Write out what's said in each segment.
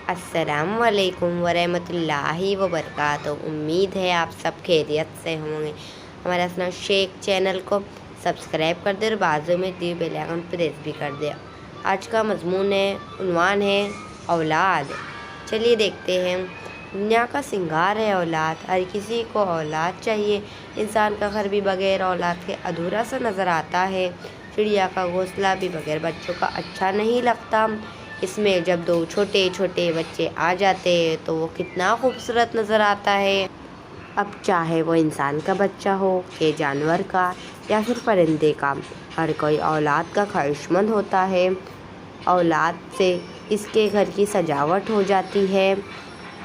अस्सलाम वालेकुम वरहमतुल्लाहि वबरकातुहू। उम्मीद है आप सब खैरियत से होंगे। हमारे असना शेख चैनल को सब्सक्राइब कर दे और बाजू में दी बेल आइकन प्रेस भी कर दे। आज का मजमून है, उन्वान है औलाद। चलिए देखते हैं। दुनिया का सिंगार है औलाद, हर किसी को औलाद चाहिए। इंसान का घर भी बगैर औलाद के अधूरा सा नज़र आता है। चिड़िया का घोंसला भी बगैर बच्चों का अच्छा नहीं लगता। इसमें जब दो छोटे छोटे बच्चे आ जाते हैं तो वो कितना खूबसूरत नज़र आता है। अब चाहे वो इंसान का बच्चा हो कि जानवर का या फिर परिंदे का, हर कोई औलाद का ख्वाहिशमंद होता है। औलाद से इसके घर की सजावट हो जाती है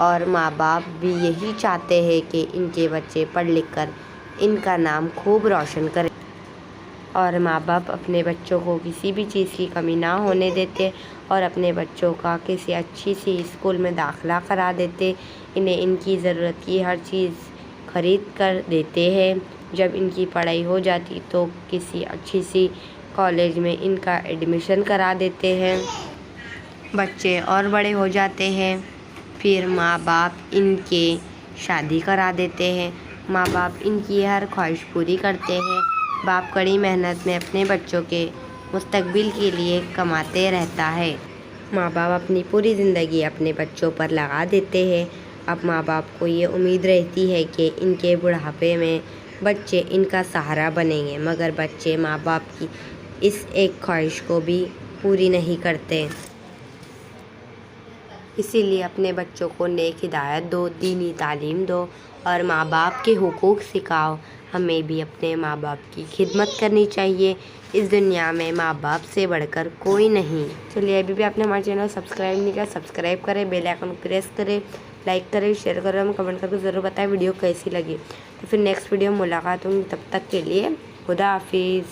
और माँ बाप भी यही चाहते हैं कि इनके बच्चे पढ़ लिख कर इनका नाम खूब रोशन करें। और माँ बाप अपने बच्चों को किसी भी चीज़ की कमी ना होने देते और अपने बच्चों का किसी अच्छी सी स्कूल में दाखिला करा देते। इन्हें इनकी ज़रूरत की हर चीज़ ख़रीद कर देते हैं। जब इनकी पढ़ाई हो जाती तो किसी अच्छी सी कॉलेज में इनका एडमिशन करा देते हैं। बच्चे और बड़े हो जाते हैं, फिर माँ बाप इनके शादी करा देते हैं। माँ बाप इनकी हर ख्वाहिश पूरी करते हैं। बाप कड़ी मेहनत में अपने बच्चों के मुस्तकबिल के लिए कमाते रहता है। माँ बाप अपनी पूरी ज़िंदगी अपने बच्चों पर लगा देते हैं। अब माँ बाप को ये उम्मीद रहती है कि इनके बुढ़ापे में बच्चे इनका सहारा बनेंगे, मगर बच्चे माँ बाप की इस एक ख्वाहिश को भी पूरी नहीं करते। इसीलिए अपने बच्चों को नेक हिदायत दो, दीनी तालीम दो और माँ बाप के हुकूक सिखाओ। हमें भी अपने माँ बाप की खिदमत करनी चाहिए। इस दुनिया में माँ बाप से बढ़कर कोई नहीं। चलिए, अभी भी आपने हमारे चैनल सब्सक्राइब नहीं किया, सब्सक्राइब करें, बेल आइकन प्रेस करें, लाइक करें, शेयर करें, हमें कमेंट करके ज़रूर बताएं वीडियो कैसी लगी। तो फिर नेक्स्ट वीडियो में मुलाकात होगी। तब तक के लिए खुदा हाफिज़।